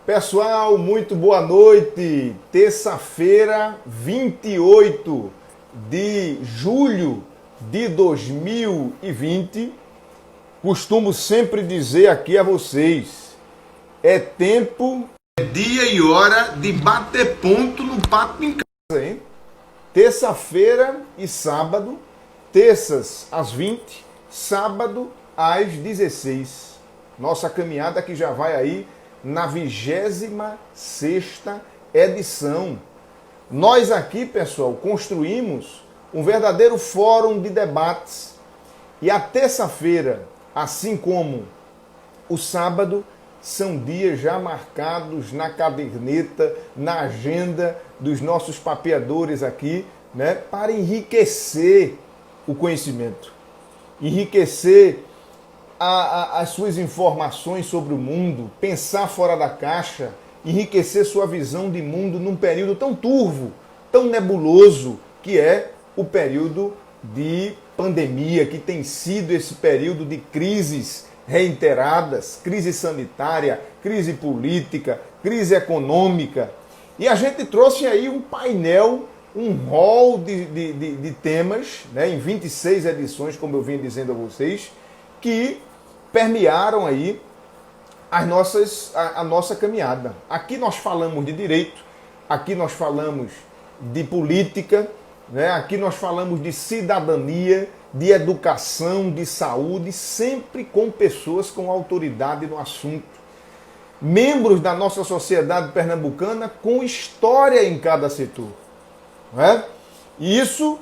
Pessoal, muito boa noite. Terça-feira, 28 de julho de 2020. Costumo sempre dizer aqui a vocês, é tempo, é dia e hora de bater ponto no papo em casa, hein? Terça-feira e sábado, terças às 20, sábado às 16. Nossa caminhada que já vai aí na 26ª edição. Nós aqui, pessoal, construímos um verdadeiro fórum de debates. E a terça-feira, assim como o sábado, são dias já marcados na caderneta, na agenda dos nossos papeadores aqui, né, para enriquecer o conhecimento, enriquecer as suas informações sobre o mundo, pensar fora da caixa, enriquecer sua visão de mundo num período tão turvo, tão nebuloso, que é o período de pandemia, que tem sido esse período de crises reiteradas, crise sanitária, crise política, crise econômica. E a gente trouxe aí um painel, um rol de temas, né, em 26 edições, como eu vinha dizendo a vocês, que permearam aí a nossa caminhada. Aqui nós falamos de direito, aqui nós falamos de política, né? Aqui nós falamos de cidadania, de educação, de saúde, sempre com pessoas com autoridade no assunto. Membros da nossa sociedade pernambucana com história em cada setor. Né? E isso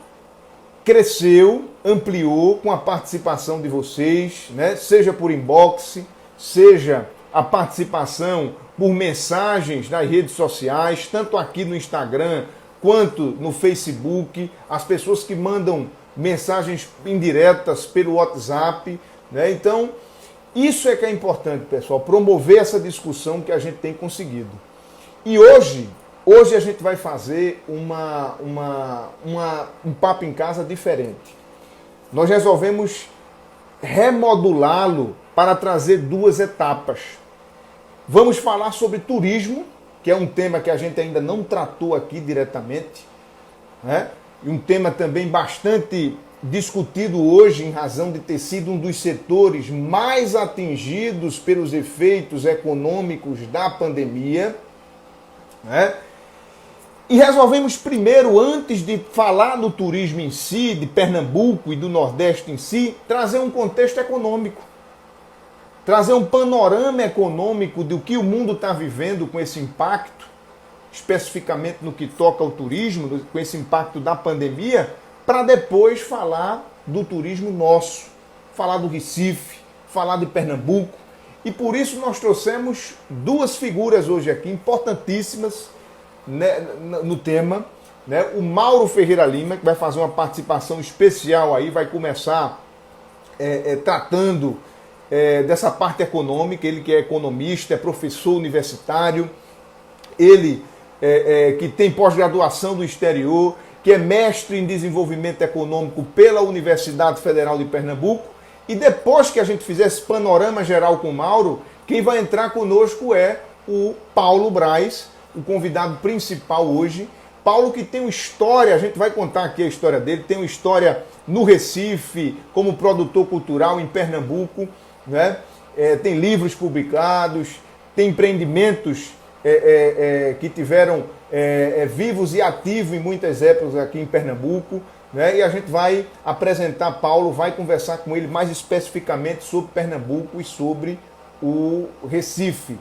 cresceu, ampliou com a participação de vocês, né? Seja por inbox, seja a participação por mensagens nas redes sociais, tanto aqui no Instagram quanto no Facebook, as pessoas que mandam mensagens indiretas pelo WhatsApp, né? Então, isso é que é importante, pessoal, promover essa discussão que a gente tem conseguido. E hoje a gente vai fazer um papo em casa diferente. Nós resolvemos remodulá-lo para trazer duas etapas. Vamos falar sobre turismo, que é um tema que a gente ainda não tratou aqui diretamente, né? E um tema também bastante discutido hoje em razão de ter sido um dos setores mais atingidos pelos efeitos econômicos da pandemia, né? E resolvemos primeiro, antes de falar do turismo em si, de Pernambuco e do Nordeste em si, trazer um contexto econômico. Trazer um panorama econômico do que o mundo está vivendo com esse impacto, especificamente no que toca ao turismo, com esse impacto da pandemia, para depois falar do turismo nosso, falar do Recife, falar de Pernambuco. E por isso nós trouxemos duas figuras hoje aqui, importantíssimas, né, no tema, né? O Mauro Ferreira Lima, que vai fazer uma participação especial aí, vai começar tratando dessa parte econômica. Ele que é economista, é professor universitário, ele que tem pós-graduação do exterior, que é mestre em desenvolvimento econômico pela Universidade Federal de Pernambuco. E depois que a gente fizer esse panorama geral com o Mauro, quem vai entrar conosco é o Paulo Braz, o convidado principal hoje. Paulo, que tem uma história, a gente vai contar aqui a história dele, tem uma história no Recife, como produtor cultural em Pernambuco, né? Tem livros publicados, tem empreendimentos que tiveram vivos e ativos em muitas épocas aqui em Pernambuco, né? E a gente vai apresentar Paulo, vai conversar com ele mais especificamente sobre Pernambuco e sobre o Recife,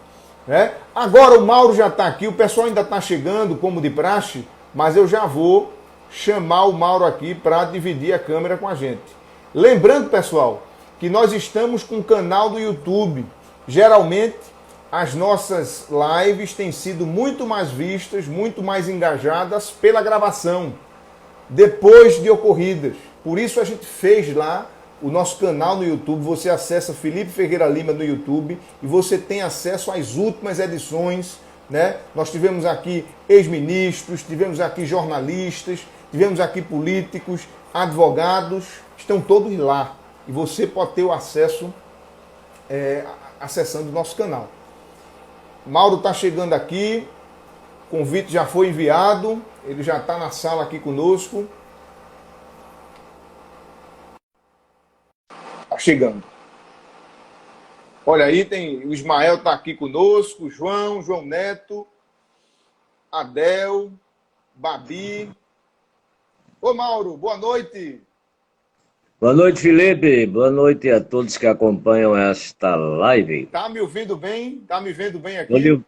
né? Agora o Mauro já está aqui, o pessoal ainda está chegando, como de praxe, mas eu já vou chamar o Mauro aqui para dividir a câmera com a gente. Lembrando, pessoal, que nós estamos com um canal do YouTube. Geralmente, as nossas lives têm sido muito mais vistas, muito mais engajadas pela gravação, depois de ocorridas. Por isso a gente fez lá o nosso canal no YouTube. Você acessa Felipe Ferreira Lima no YouTube e você tem acesso às últimas edições, né? Nós tivemos aqui ex-ministros, tivemos aqui jornalistas, tivemos aqui políticos, advogados, estão todos lá. E você pode ter o acesso acessando o nosso canal. Mauro está chegando aqui, o convite já foi enviado, ele já está na sala aqui conosco. Está chegando. Olha aí, o Ismael está aqui conosco, o João Neto, Adel, Babi. Ô Mauro, boa noite. Boa noite, Felipe. Boa noite a todos que acompanham esta live. Tá me ouvindo bem? Tá me vendo bem aqui?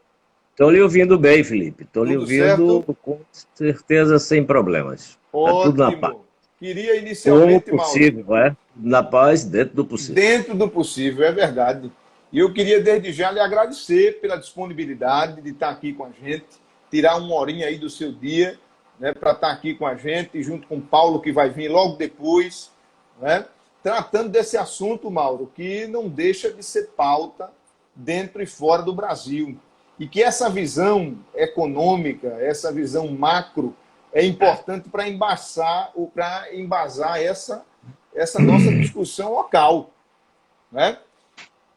Estou lhe ouvindo bem, Felipe. Estou lhe Tudo ouvindo certo? com certeza sem problemas. Está tudo na paz. Ótimo. Queria Como inicialmente, Mauro, possível, é? Na paz, dentro do possível. dentro do possível, é verdade. E eu queria desde já lhe agradecer pela disponibilidade de estar aqui com a gente, tirar uma horinha aí do seu dia, né, para estar aqui com a gente, junto com o Paulo, que vai vir logo depois, né, tratando desse assunto, Mauro, que não deixa de ser pauta dentro e fora do Brasil. E que essa visão econômica, essa visão macro, é importante para embasar essa nossa discussão local, né?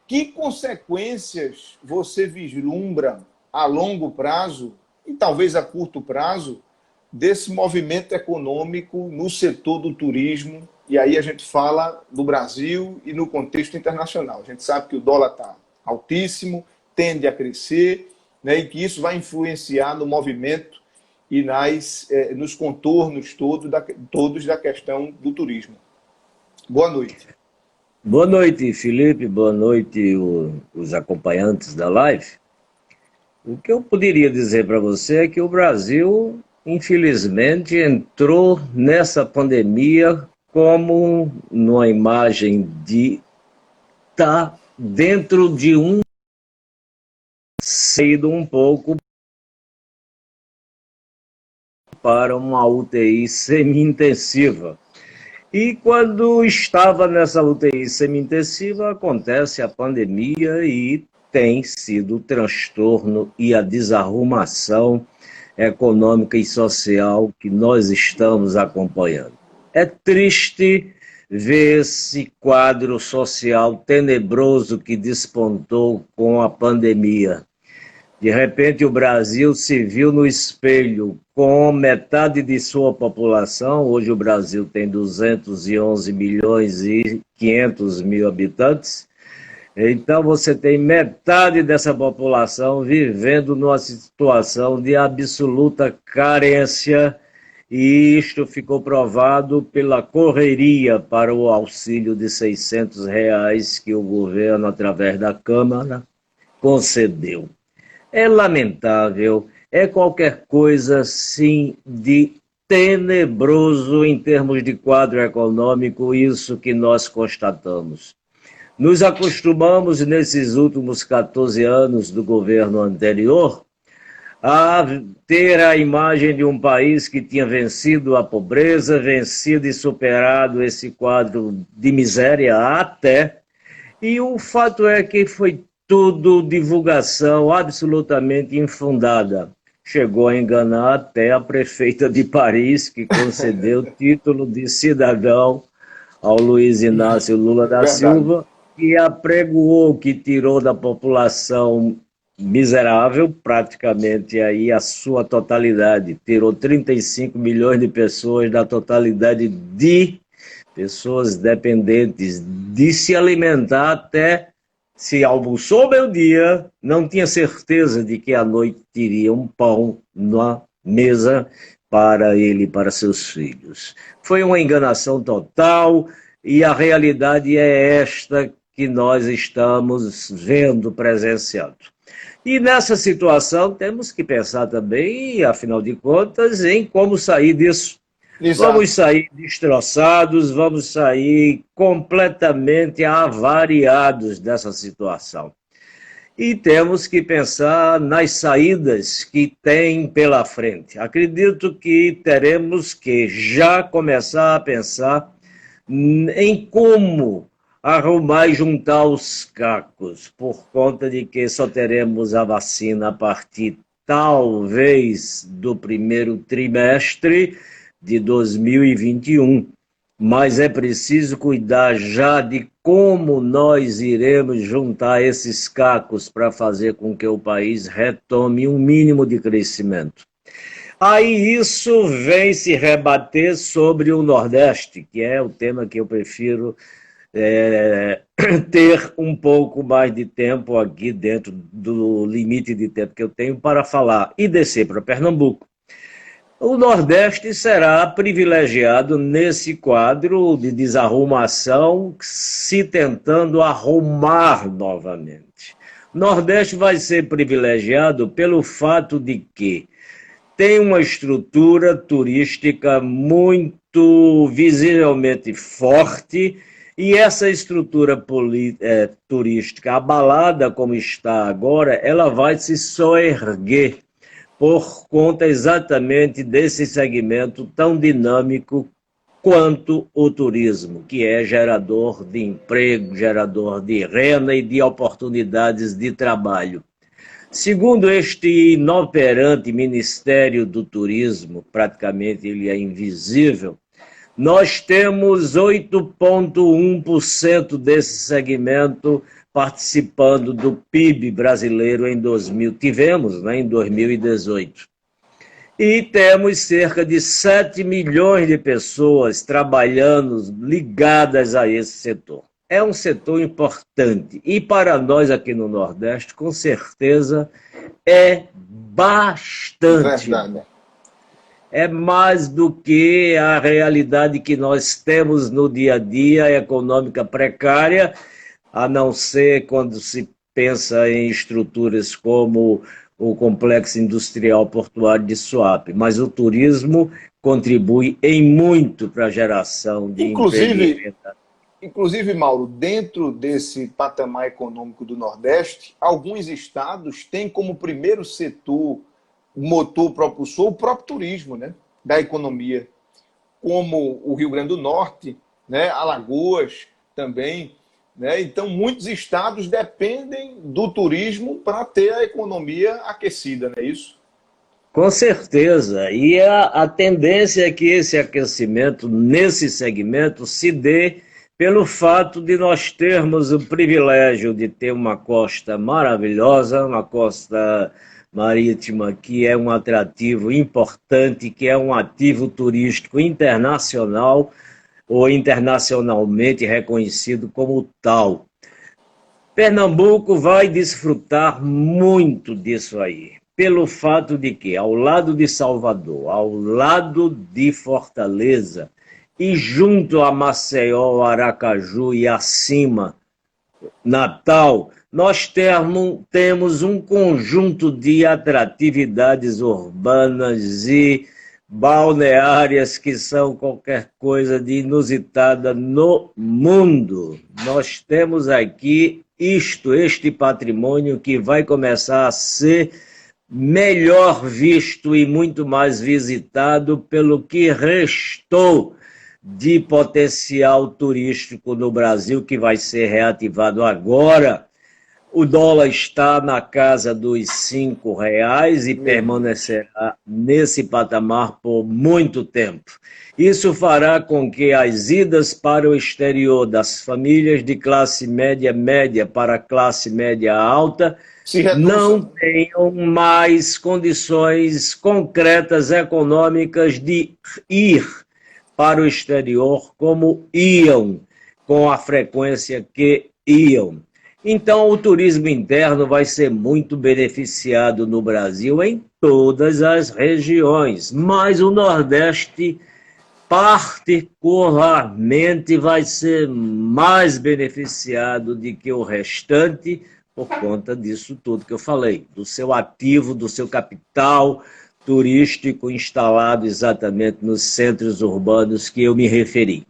Que consequências você vislumbra a longo prazo e talvez a curto prazo desse movimento econômico no setor do turismo? E aí a gente fala do Brasil e no contexto internacional. A gente sabe que o dólar está altíssimo, tende a crescer, né, e que isso vai influenciar no movimento e nos contornos todos da questão do turismo. Boa noite. Boa noite, Felipe. Boa noite, os acompanhantes da live. O que eu poderia dizer para você é que o Brasil, infelizmente, entrou nessa pandemia como numa imagem de estar dentro de saído um pouco para uma UTI semi-intensiva. E quando estava nessa UTI semi-intensiva, acontece a pandemia e tem sido o transtorno e a desarrumação econômica e social que nós estamos acompanhando. É triste ver esse quadro social tenebroso que despontou com a pandemia. De repente, o Brasil se viu no espelho com metade de sua população. Hoje o Brasil tem 211 milhões e 500 mil habitantes. Então, você tem metade dessa população vivendo numa situação de absoluta carência, e isto ficou provado pela correria para o auxílio de R$ 600 que o governo, através da Câmara, concedeu. É lamentável, é qualquer coisa, sim, de tenebroso em termos de quadro econômico, isso que nós constatamos. Nos acostumamos, nesses últimos 14 anos do governo anterior, a ter a imagem de um país que tinha vencido a pobreza, vencido e superado esse quadro de miséria até, e o fato é que foi tudo divulgação absolutamente infundada. Chegou a enganar até a prefeita de Paris, que concedeu o título de cidadão ao Luiz Inácio Lula da Silva, que apregoou que tirou da população miserável, praticamente aí a sua totalidade, tirou 35 milhões de pessoas da totalidade de pessoas dependentes de se alimentar até. Se almoçou meio-dia, não tinha certeza de que à noite teria um pão na mesa para ele e para seus filhos. Foi uma enganação total e a realidade é esta que nós estamos vendo, presenciando. E nessa situação temos que pensar também, afinal de contas, em como sair disso. Exato. Vamos sair destroçados, vamos sair completamente avariados dessa situação. E temos que pensar nas saídas que tem pela frente. Acredito que teremos que já começar a pensar em como arrumar e juntar os cacos, por conta de que só teremos a vacina a partir, talvez, do primeiro trimestre de 2021. mas é preciso cuidar já de como nós iremos juntar esses cacos para fazer com que o país retome um mínimo de crescimento. Aí isso vem se rebater sobre o Nordeste, que é o tema que eu prefiro ter um pouco mais de tempo aqui dentro do limite de tempo que eu tenho para falar, e descer para Pernambuco. O Nordeste será privilegiado nesse quadro de desarrumação, se tentando arrumar novamente. O Nordeste vai ser privilegiado pelo fato de que tem uma estrutura turística muito visivelmente forte, e essa estrutura turística, abalada como está agora, ela vai se soerguer por conta exatamente desse segmento tão dinâmico quanto o turismo, que é gerador de emprego, gerador de renda e de oportunidades de trabalho. Segundo este inoperante Ministério do Turismo, praticamente ele é invisível, nós temos 8,1% desse segmento participando do PIB brasileiro em 2018. E temos cerca de 7 milhões de pessoas trabalhando, ligadas a esse setor. É um setor importante e para nós aqui no Nordeste, com certeza, é bastante. Verdade. É mais do que a realidade que nós temos no dia a dia, econômica precária, a não ser quando se pensa em estruturas como o Complexo Industrial Portuário de Suape. Mas o turismo contribui em muito para a geração de emprego e renda. Inclusive, Mauro, dentro desse patamar econômico do Nordeste, alguns estados têm como primeiro setor, motor propulsor, o próprio turismo, né, da economia, como o Rio Grande do Norte, né, Alagoas também, né? Então, muitos estados dependem do turismo para ter a economia aquecida, não é isso? Com certeza, e a tendência é que esse aquecimento nesse segmento se dê pelo fato de nós termos o privilégio de ter uma costa maravilhosa, uma costa marítima que é um atrativo importante, que é um ativo turístico internacional ou internacionalmente reconhecido como tal. Pernambuco vai desfrutar muito disso aí, pelo fato de que, ao lado de Salvador, ao lado de Fortaleza, e junto a Maceió, Aracaju e acima, Natal, nós temos um conjunto de atratividades urbanas e balneárias que são qualquer coisa de inusitada no mundo. Nós temos aqui este patrimônio que vai começar a ser melhor visto e muito mais visitado pelo que restou de potencial turístico no Brasil, que vai ser reativado agora. O dólar está na casa dos R$ 5 e permanecerá nesse patamar por muito tempo. Isso fará com que as idas para o exterior das famílias de classe média para classe média alta não tenham mais condições concretas econômicas de ir para o exterior como iam, com a frequência que iam. Então, o turismo interno vai ser muito beneficiado no Brasil em todas as regiões, mas o Nordeste, particularmente, vai ser mais beneficiado do que o restante por conta disso tudo que eu falei, do seu ativo, do seu capital turístico instalado exatamente nos centros urbanos que eu me referi.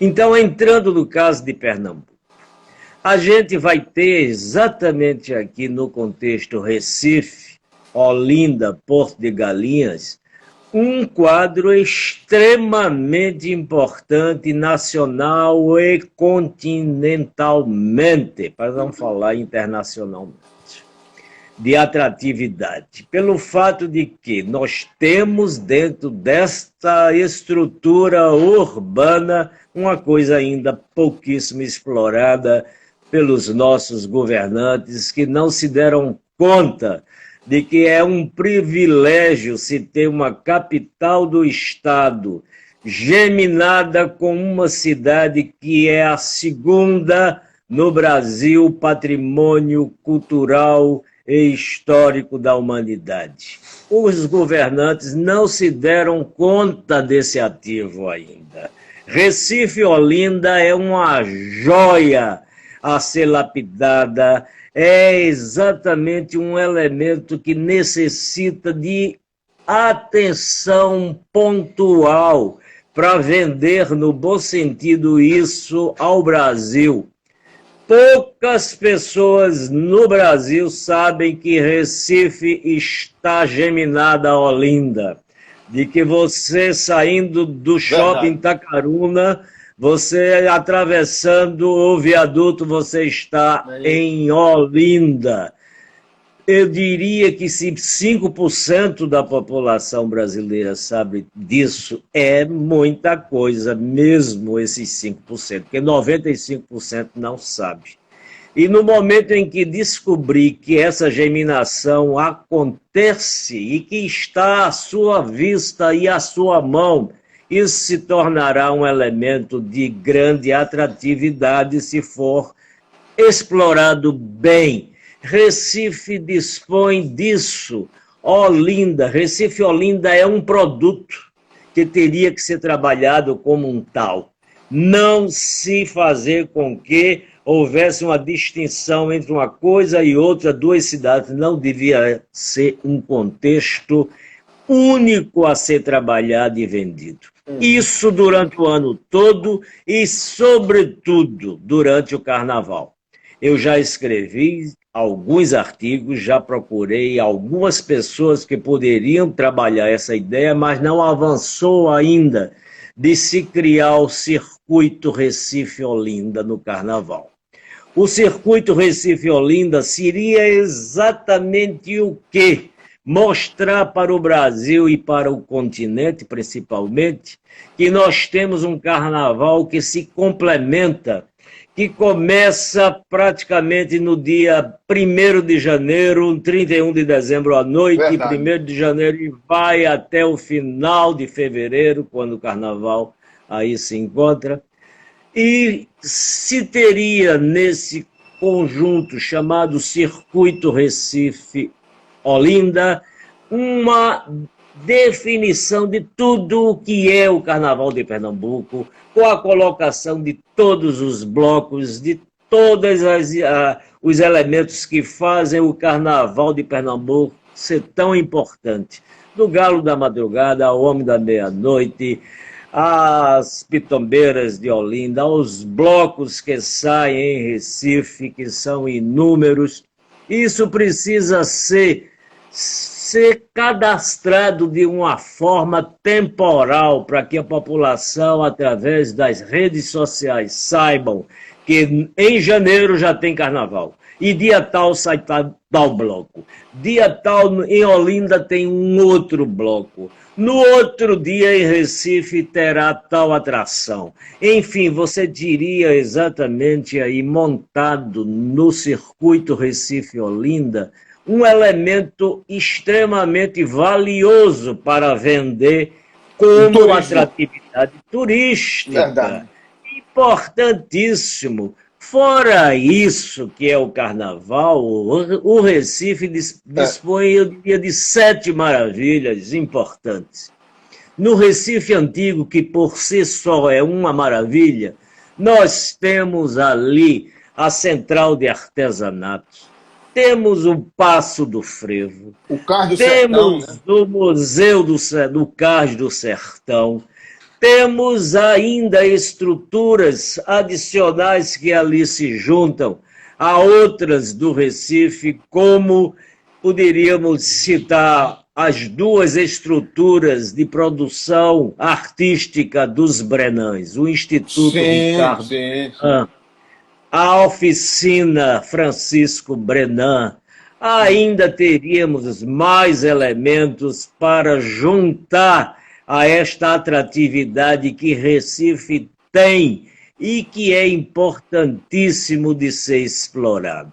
Então, entrando no caso de Pernambuco, a gente vai ter exatamente aqui no contexto Recife, Olinda, Porto de Galinhas, um quadro extremamente importante nacional e continentalmente, para não falar internacionalmente. de atratividade, pelo fato de que nós temos dentro desta estrutura urbana uma coisa ainda pouquíssimo explorada pelos nossos governantes, que não se deram conta de que é um privilégio se ter uma capital do Estado geminada com uma cidade que é a segunda no Brasil patrimônio cultural e histórico da humanidade. Os governantes não se deram conta desse ativo ainda. Recife Olinda é uma joia a ser lapidada, é exatamente um elemento que necessita de atenção pontual para vender, no bom sentido, isso ao Brasil. Poucas pessoas no Brasil sabem que Recife está geminada a Olinda, de que você saindo do shopping Itacaruna, você atravessando o viaduto, você está em Olinda. Eu diria que se 5% da população brasileira sabe disso, é muita coisa mesmo esses 5%, porque 95% não sabe. E no momento em que descobrir que essa germinação acontece e que está à sua vista e à sua mão, isso se tornará um elemento de grande atratividade se for explorado bem. Recife dispõe disso. Olinda, Recife Olinda é um produto que teria que ser trabalhado como um tal. Não se fazer com que houvesse uma distinção entre uma coisa e outra, duas cidades. Não devia ser um contexto único a ser trabalhado e vendido. Isso durante o ano todo e, sobretudo, durante o Carnaval. Eu já escrevi alguns artigos, já procurei algumas pessoas que poderiam trabalhar essa ideia, mas não avançou ainda de se criar o Circuito Recife-Olinda no Carnaval. O Circuito Recife-Olinda seria exatamente o quê? Mostrar para o Brasil e para o continente, principalmente, que nós temos um carnaval que se complementa, que começa praticamente no dia 1º de janeiro, 31 de dezembro à noite, verdade. 1º de janeiro, e vai até o final de fevereiro, quando o carnaval aí se encontra. E se teria nesse conjunto chamado Circuito Recife Olinda uma definição de tudo o que é o Carnaval de Pernambuco, com a colocação de todos os blocos, de todos os elementos que fazem o Carnaval de Pernambuco ser tão importante. Do Galo da Madrugada ao Homem da Meia-Noite, às pitombeiras de Olinda, aos blocos que saem em Recife, que são inúmeros. Isso precisa ser cadastrado de uma forma temporal para que a população, através das redes sociais, saibam que em janeiro já tem carnaval. E dia tal sai tal bloco. Dia tal em Olinda tem um outro bloco. No outro dia em Recife terá tal atração. Enfim, você diria exatamente aí, montado no Circuito Recife-Olinda, um elemento extremamente valioso para vender como atratividade turística. Verdade. Importantíssimo. Fora isso, que é o Carnaval, o Recife dispõe, eu diria, de 7 maravilhas importantes. No Recife Antigo, que por si só é uma maravilha, nós temos ali a Central de Artesanatos, temos o Paço do Frevo, o Cais do temos Sertão, né? o Museu do Cais do Sertão, temos ainda estruturas adicionais que ali se juntam a outras do Recife, como poderíamos citar as 2 estruturas de produção artística dos Brenães, o Instituto Ricardo Brenan, a Oficina Francisco Brenan, ainda teríamos mais elementos para juntar a esta atratividade que Recife tem e que é importantíssimo de ser explorado.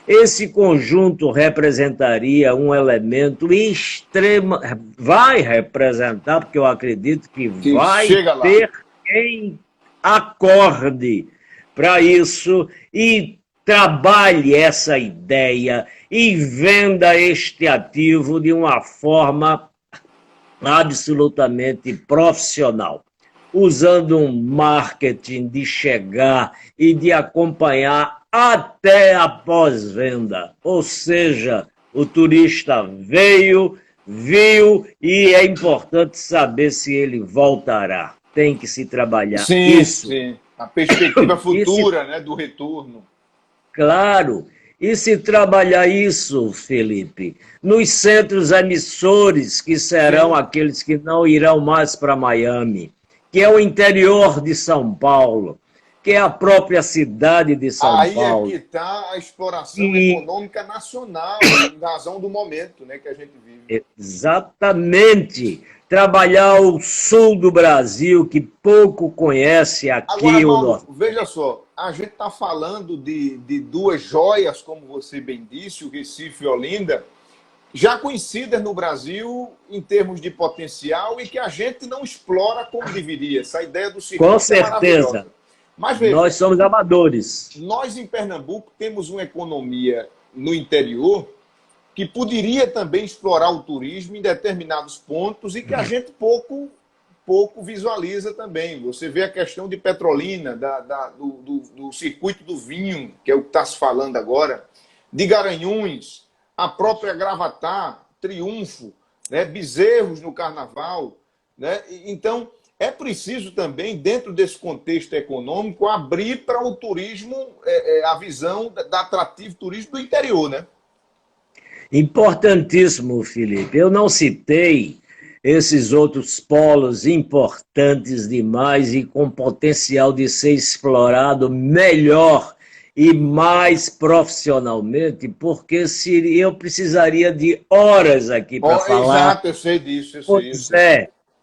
Esse conjunto representaria um elemento extremo, vai representar, porque eu acredito que vai ter quem acorde para isso e trabalhe essa ideia e venda este ativo de uma forma absolutamente profissional, usando um marketing de chegar e de acompanhar até a pós-venda. Ou seja, o turista veio, viu e é importante saber se ele voltará. Tem que se trabalhar isso. Sim, a perspectiva futura, né, do retorno. Claro, e se trabalhar isso, Felipe, nos centros emissores, que serão aqueles que não irão mais para Miami, que é o interior de São Paulo, que é a própria cidade de São Paulo. Aí é que está a exploração econômica nacional, em razão do momento, né, que a gente vive. Exatamente. Trabalhar o sul do Brasil, que pouco conhece aqui. Agora, Mauro, veja só, a gente está falando de duas joias, como você bem disse, o Recife e Olinda, já conhecidas no Brasil em termos de potencial e que a gente não explora como deveria. Essa ideia do circuito com certeza. Mas veja, nós somos amadores. Nós em Pernambuco temos uma economia no interior que poderia também explorar o turismo em determinados pontos e que a gente pouco visualiza também. Você vê a questão de Petrolina, do circuito do vinho, que é o que está se falando agora, de Garanhuns, a própria Gravatá, Triunfo, né, Bezerros no Carnaval. Né? Então, é preciso também, dentro desse contexto econômico, abrir para o turismo, a visão da atrativo turismo do interior, né? Importantíssimo, Felipe. Eu não citei esses outros polos importantes demais e com potencial de ser explorado melhor e mais profissionalmente, porque eu precisaria de horas aqui para falar. Exato, eu sei disso.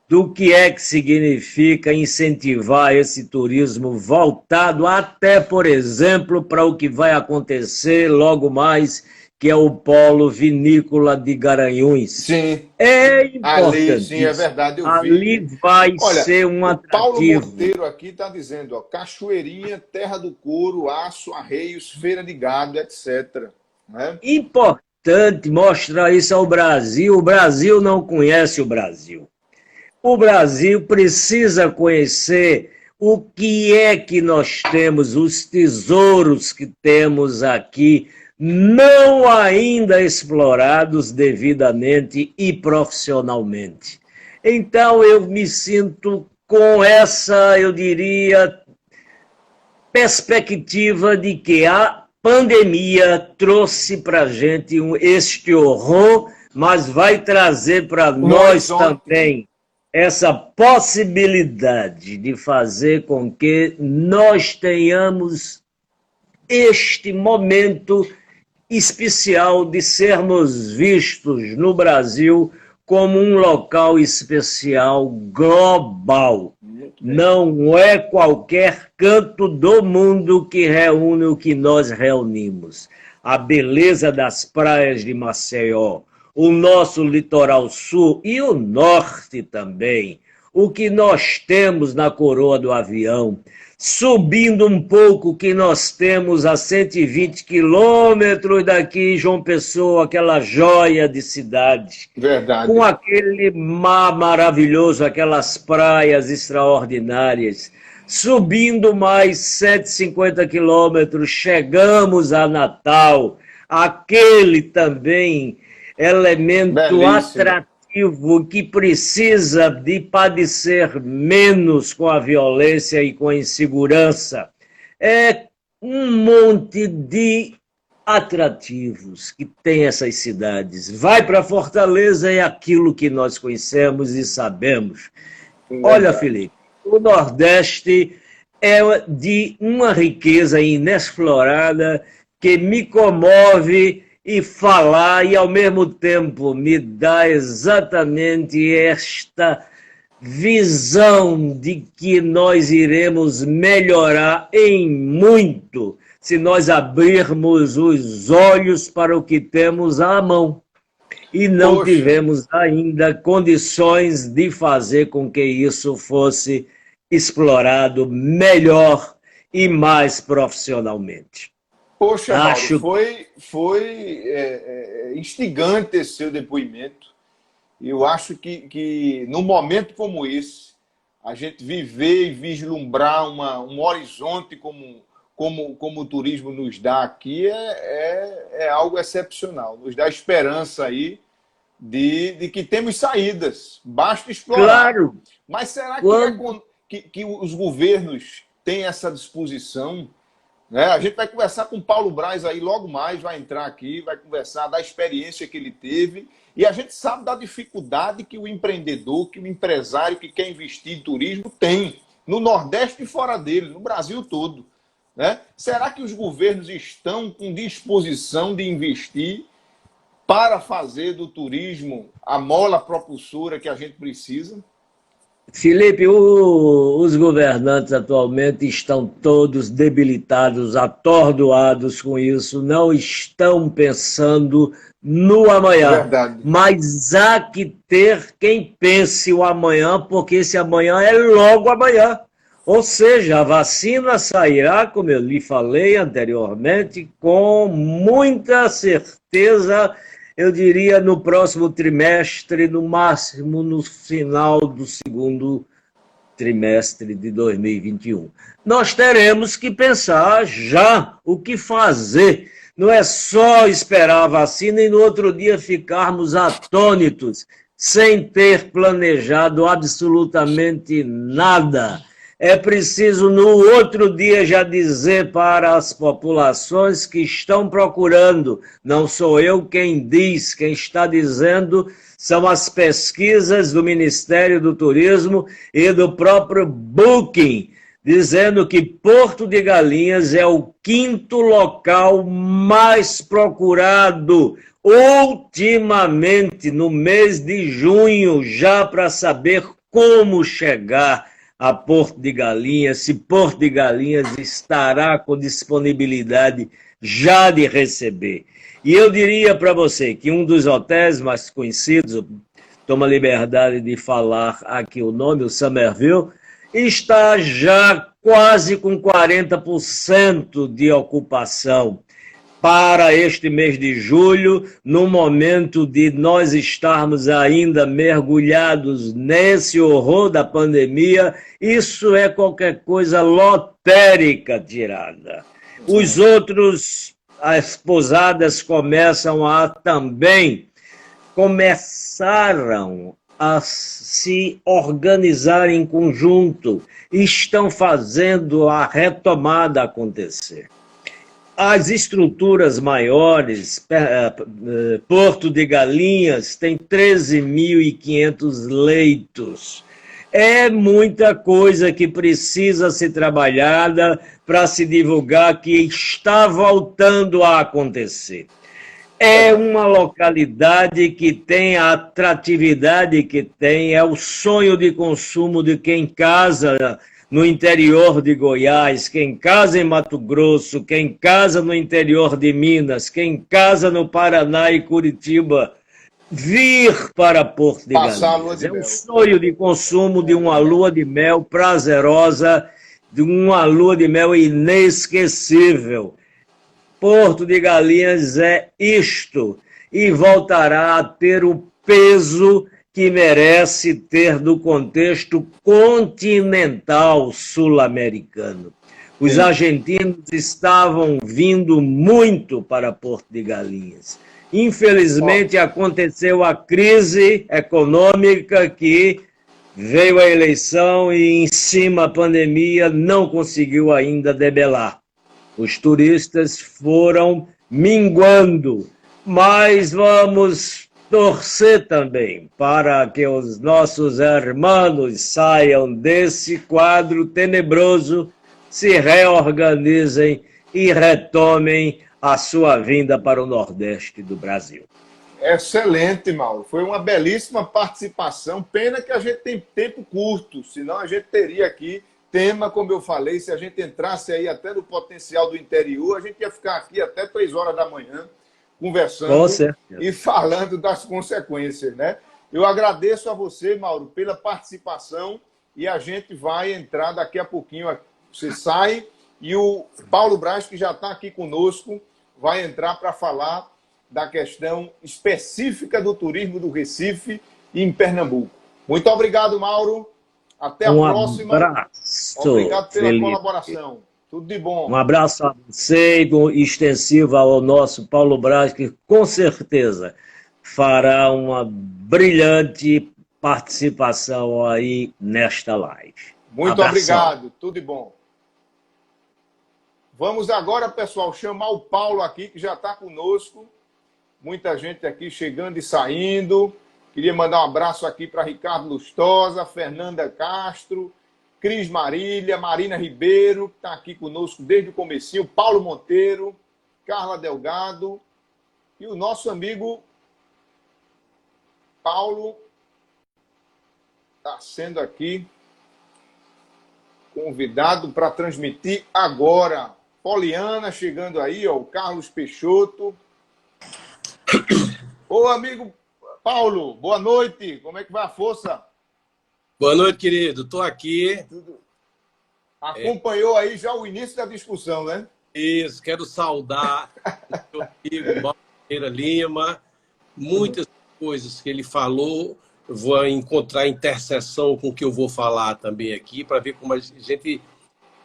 Do que é que significa incentivar esse turismo voltado até, por exemplo, para o que vai acontecer logo mais, que é o polo vinícola de Garanhuns. Sim. É importante. Ali, sim, é verdade. Ali vai ser um atrativo. Paulo Monteiro aqui está dizendo, ó, Cachoeirinha, Terra do Couro, Aço, Arreios, Feira de Gado, etc. Né? Importante mostrar isso ao Brasil. O Brasil não conhece o Brasil. O Brasil precisa conhecer o que é que nós temos, os tesouros que temos aqui, não ainda explorados devidamente e profissionalmente. Então, eu me sinto com essa, eu diria, perspectiva de que a pandemia trouxe para a gente este horror, mas vai trazer para nós também essa possibilidade de fazer com que nós tenhamos este momento especial de sermos vistos no Brasil como um local especial global. Não é qualquer canto do mundo que reúne o que nós reunimos. A beleza das praias de Maceió, o nosso litoral sul e o norte também, o que nós temos na Coroa do Avião, subindo um pouco que nós temos a 120 quilômetros daqui, João Pessoa, aquela joia de cidade. Verdade. Com aquele mar maravilhoso, aquelas praias extraordinárias. Subindo mais 150 quilômetros, chegamos a Natal, aquele também elemento atrativo que precisa de padecer menos com a violência e com a insegurança. É um monte de atrativos que tem essas cidades. Vai para Fortaleza, é aquilo que nós conhecemos e sabemos. Olha, Felipe, o Nordeste é de uma riqueza inexplorada que me comove e falar, e ao mesmo tempo me dá exatamente esta visão de que nós iremos melhorar em muito se nós abrirmos os olhos para o que temos à mão. E não Poxa, tivemos ainda condições de fazer com que isso fosse explorado melhor e mais profissionalmente. poxa, Mauro, Acho foi instigante esse seu depoimento. E eu acho que num momento como esse, a gente viver e vislumbrar um horizonte como o turismo nos dá aqui é algo excepcional. Nos dá esperança aí de que temos saídas. Basta explorar. claro, Mas será quando que os governos têm essa disposição? Né? A gente vai conversar com o Paulo Braz aí logo mais, vai entrar aqui, vai conversar da experiência que ele teve. E a gente sabe da dificuldade que o empreendedor, que o empresário que quer investir em turismo tem, no Nordeste e fora dele, no Brasil todo. Né? Será que os governos estão com disposição de investir para fazer do turismo a mola propulsora que a gente precisa? Felipe, os governantes atualmente estão todos debilitados, atordoados com isso, não estão pensando no amanhã. Verdade. Mas há que ter quem pense o amanhã, porque esse amanhã é logo amanhã. Ou seja, a vacina sairá, como eu lhe falei anteriormente, com muita certeza, eu diria, no próximo trimestre, no máximo no final do segundo trimestre de 2021. Nós teremos que pensar já o que fazer. Não é só esperar a vacina e no outro dia ficarmos atônitos, sem ter planejado absolutamente nada. É preciso, no outro dia, já dizer para as populações que estão procurando, não sou eu quem diz, quem está dizendo são as pesquisas do Ministério do Turismo e do próprio Booking, dizendo que Porto de Galinhas é o 5º local mais procurado ultimamente, no mês de junho, já para saber como chegar a Porto de Galinhas, se Porto de Galinhas estará com disponibilidade já de receber. E eu diria para você que um dos hotéis mais conhecidos, tomo a liberdade de falar aqui o nome, o Somerville, está já quase com 40% de ocupação para este mês de julho, no momento de nós estarmos ainda mergulhados nesse horror da pandemia. Isso é qualquer coisa lotérica tirada. Os outros, as pousadas começaram a se organizar em conjunto, estão fazendo a retomada acontecer. As estruturas maiores, Porto de Galinhas tem 13.500 leitos. É muita coisa que precisa ser trabalhada para se divulgar que está voltando a acontecer. É uma localidade que tem a atratividade que tem, é o sonho de consumo de quem casa no interior de Goiás, quem casa em Mato Grosso, quem casa no interior de Minas, quem casa no Paraná e Curitiba, vir para Porto de Galinhas. É um sonho de consumo de uma lua de mel prazerosa, de uma lua de mel inesquecível. Porto de Galinhas é isto, e voltará a ter o peso que merece ter no contexto continental sul-americano. Os argentinos estavam vindo muito para Porto de Galinhas. Infelizmente, aconteceu a crise econômica que veio a eleição e, em cima, a pandemia não conseguiu ainda debelar. Os turistas foram minguando, mas vamos torcer também para que os nossos irmãos saiam desse quadro tenebroso, se reorganizem e retomem a sua vinda para o Nordeste do Brasil. Excelente, Mauro. Foi uma belíssima participação. Pena que a gente tem tempo curto, senão a gente teria aqui tema, como eu falei, se a gente entrasse aí até no potencial do interior, a gente ia ficar aqui até 3 horas da manhã conversando e falando das consequências, né? Eu agradeço a você, Mauro, pela participação e a gente vai entrar daqui a pouquinho. Você sai e o Paulo Braz, que já está aqui conosco, vai entrar para falar da questão específica do turismo do Recife e em Pernambuco. Muito obrigado, Mauro. Até a próxima. Abraço, obrigado pela colaboração. Tudo de bom. Um abraço a você e extensivo ao nosso Paulo Braz, que com certeza fará uma brilhante participação aí nesta live. Muito obrigado. Tudo de bom. Vamos agora, pessoal, chamar o Paulo aqui, que já está conosco. Muita gente aqui chegando e saindo. Queria mandar um abraço aqui para Ricardo Lustosa, Fernanda Castro, Cris Marília, Marina Ribeiro, que está aqui conosco desde o comecinho, Paulo Monteiro, Carla Delgado e o nosso amigo Paulo está sendo aqui convidado para transmitir agora. Poliana chegando aí, ó, o Carlos Peixoto. Ô, amigo Paulo, boa noite. Como é que vai a força? Boa noite, querido. Estou aqui. Acompanhou aí já o início da discussão, né? Isso. Quero saudar o meu amigo Mauro Ferreira Lima. Muitas coisas que ele falou, eu vou encontrar interseção com o que eu vou falar também aqui, para ver como a gente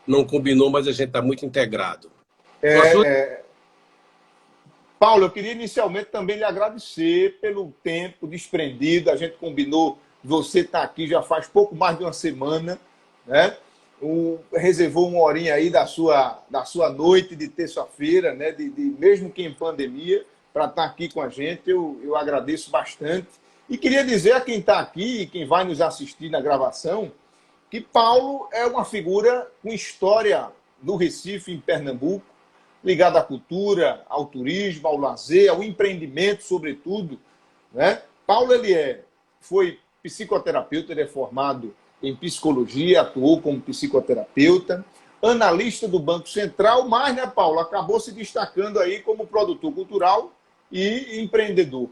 não combinou, mas a gente está muito integrado. Paulo, eu queria inicialmente também lhe agradecer pelo tempo desprendido. A gente combinou, você está aqui já faz pouco mais de uma semana, né? Reservou uma horinha aí da sua noite de terça-feira, né? Mesmo que em pandemia, para estar aqui com a gente. Eu agradeço bastante. E queria dizer a quem está aqui e quem vai nos assistir na gravação que Paulo é uma figura com história no Recife, em Pernambuco, ligado à cultura, ao turismo, ao lazer, ao empreendimento, sobretudo, né? Paulo foi psicoterapeuta, ele é formado em psicologia, atuou como psicoterapeuta, analista do Banco Central, mas, né, Paulo, acabou se destacando aí como produtor cultural e empreendedor,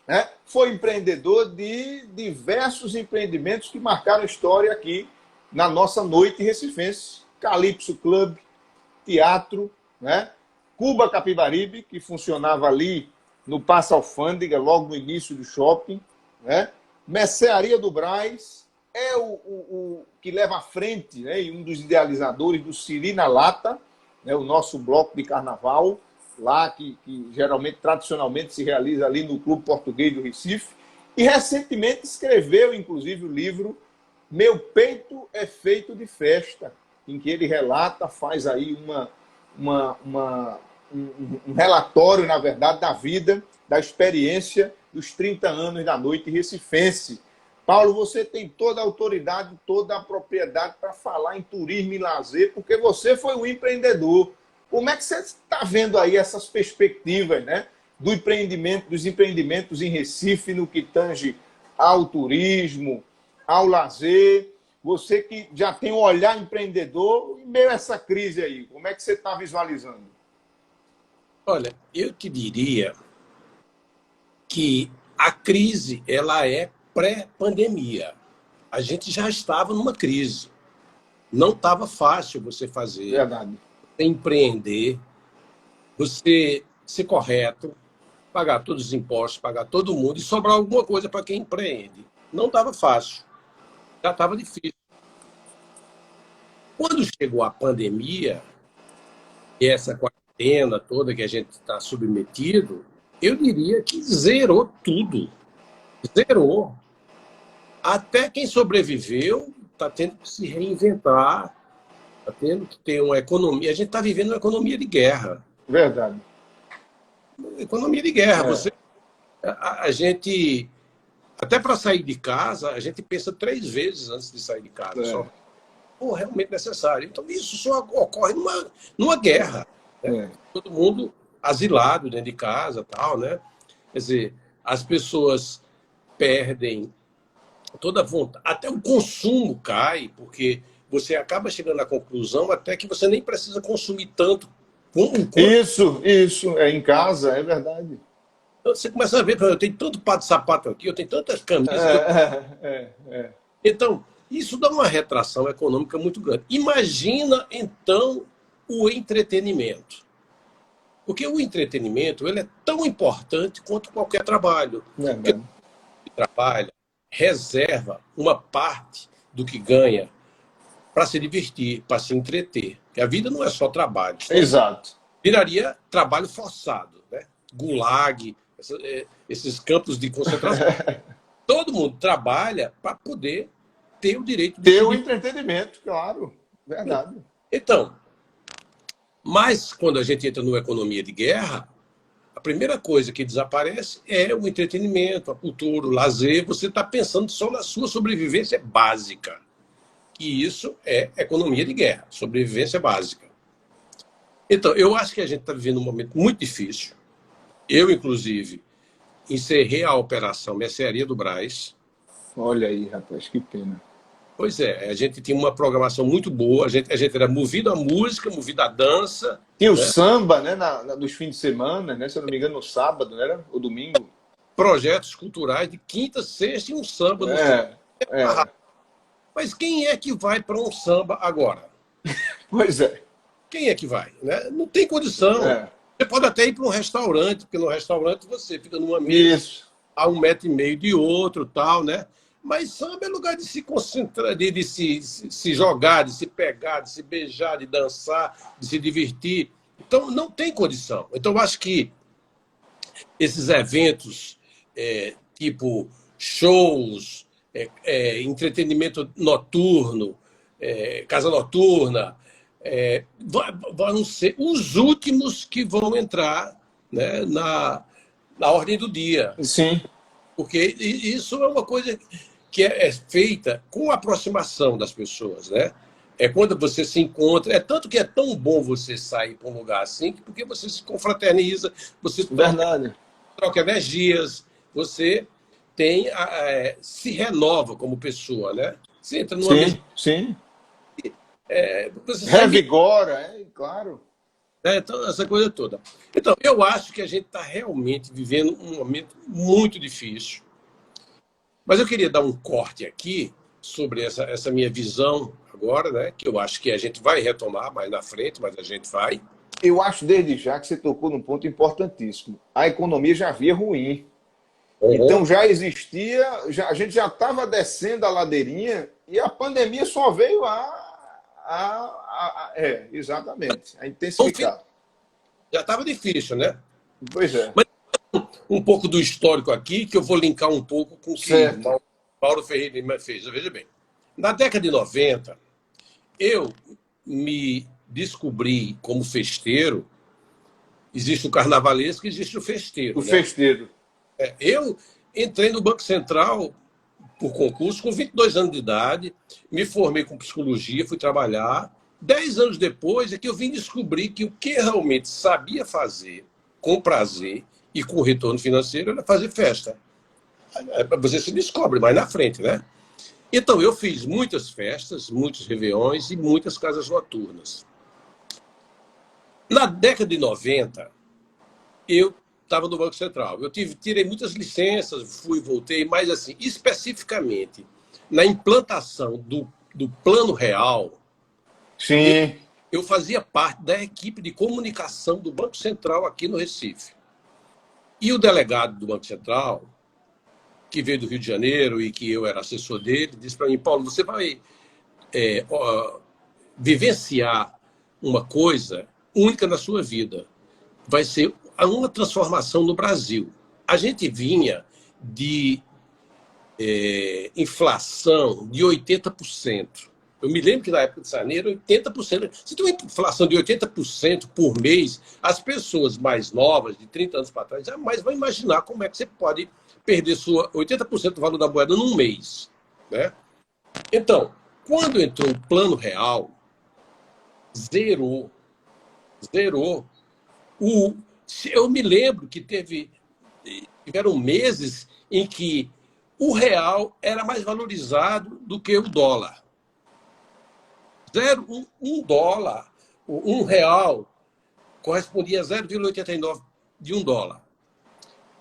né? Foi empreendedor de diversos empreendimentos que marcaram a história aqui na nossa noite recifense. Calypso Club, teatro, né? Cuba Capibaribe, que funcionava ali no Passa Alfândega, logo no início do shopping, né? Mercearia do Brás, é o que leva à frente, né? E um dos idealizadores do Siri na Lata, né? O nosso bloco de carnaval, lá que geralmente, tradicionalmente, se realiza ali no Clube Português do Recife. E recentemente escreveu, inclusive, o livro Meu Peito é Feito de Festa, em que ele relata, faz aí um relatório, na verdade, da vida, da experiência dos 30 anos da noite recifense. Paulo, você tem toda a autoridade, toda a propriedade para falar em turismo e lazer, porque você foi um empreendedor. Como é que você está vendo aí essas perspectivas, né, dos empreendimentos em Recife, no que tange ao turismo, ao lazer? Você que já tem um olhar empreendedor, em meio a essa crise aí, como é que você está visualizando? Olha, eu te diria que a crise ela é pré-pandemia. A gente já estava numa crise. Não estava fácil você fazer, Verdade. Você empreender, você ser correto, pagar todos os impostos, pagar todo mundo e sobrar alguma coisa para quem empreende. Não estava fácil. Já estava difícil. Quando chegou a pandemia, e essa quarentena toda que a gente está submetido, eu diria que zerou tudo. Zerou. Até quem sobreviveu está tendo que se reinventar, está tendo que ter uma economia. A gente está vivendo uma economia de guerra. Verdade. Economia de guerra. A gente, até para sair de casa, a gente pensa 3 vezes antes de sair de casa. Só realmente necessário. Então, isso só ocorre numa guerra. É. Todo mundo asilado dentro de casa, tal, né? Quer dizer, as pessoas perdem toda a vontade, até o consumo cai, porque você acaba chegando à conclusão até que você nem precisa consumir tanto como quanto. Isso, é em casa, é verdade. Você começa a ver, eu tenho tanto par de sapato aqui, eu tenho tantas camisas que eu... É. Então, isso dá uma retração econômica muito grande. Imagina, então, o entretenimento. Porque o entretenimento ele é tão importante quanto qualquer trabalho. Porque Verdade. o trabalho reserva uma parte do que ganha para se divertir, para se entreter. Porque a vida não é só trabalho. Senão Exato. viraria trabalho forçado, né? Gulag, esses campos de concentração. Todo mundo trabalha para poder ter o direito de Ter se o divertir. entretenimento, claro. Verdade. Então, mas quando a gente entra numa economia de guerra, a primeira coisa que desaparece é o entretenimento, a cultura, o lazer. Você está pensando só na sua sobrevivência básica. E isso é economia de guerra, sobrevivência básica. Então, eu acho que a gente está vivendo um momento muito difícil. Eu, inclusive, encerrei a operação Mercearia do Brás. Olha aí, rapaz, que pena. Pois é, a gente tinha uma programação muito boa, a gente era movido à música, movido à dança, Tinha o né? samba, né, nos fins de semana, né? Se eu não me engano, no sábado, não era? Ou domingo. Projetos culturais de quinta, sexta e um samba no fim. É, é. Mas quem é que vai para um samba agora? Pois é. Quem é que vai? Né? Não tem condição. É. Você pode até ir para um restaurante, porque no restaurante você fica numa mesa Isso. a 1,5 metro de outro, tal, né? Mas samba é lugar de se concentrar, de se jogar, de se pegar, de se beijar, de dançar, de se divertir. Então, não tem condição. Então, eu acho que esses eventos, tipo shows, entretenimento noturno, casa noturna, vão ser os últimos que vão entrar, né, na ordem do dia. Sim. Porque isso é uma coisa que é feita com aproximação das pessoas, né? É quando você se encontra. É tanto que é tão bom você sair para um lugar assim, porque você se confraterniza, você Verdade. troca energias, você se renova como pessoa, né? Você entra numa mesa, Sim. você sai, Revigora, claro. né? Então, essa coisa toda. Então, eu acho que a gente está realmente vivendo um momento muito difícil. Mas eu queria dar um corte aqui sobre essa minha visão agora, né? Que eu acho que a gente vai retomar mais na frente, mas a gente vai. Eu acho desde já que você tocou num ponto importantíssimo. A economia já havia ruim. Então já existia, a gente já estava descendo a ladeirinha e a pandemia só veio exatamente, a intensificar. Já estava difícil, né? Pois é. Mas um pouco do histórico aqui, que eu vou linkar um pouco com o que Certo. Mauro Ferreira Lima fez. Veja bem, na década de 90, eu me descobri como festeiro. Existe o carnavalesco e existe o festeiro. O festeiro. Eu entrei no Banco Central por concurso com 22 anos de idade, me formei com psicologia, fui trabalhar. 10 anos depois é que eu vim descobrir que o que realmente sabia fazer com prazer e com retorno financeiro era fazer festa. Você se descobre mais na frente, né? Então, eu fiz muitas festas, muitos réveillões e muitas casas noturnas. Na década de 90, eu estava no Banco Central. Eu tirei muitas licenças, fui e voltei, mas, assim, especificamente na implantação do Plano Real, Sim. eu fazia parte da equipe de comunicação do Banco Central aqui no Recife. E o delegado do Banco Central, que veio do Rio de Janeiro e que eu era assessor dele, disse para mim: Paulo, você vai vivenciar uma coisa única na sua vida. Vai ser uma transformação no Brasil. A gente vinha de inflação de 80%. Eu me lembro que na época de Sarney, 80%. Se tem uma inflação de 80% por mês, as pessoas mais novas, de 30 anos para trás, jamais vão imaginar como é que você pode perder 80% do valor da moeda num mês, né? Então, quando entrou o Plano Real, zerou Zerou. Eu me lembro que tiveram meses em que o real era mais valorizado do que o dólar. Um dólar, um real, correspondia a 0,89 de um dólar.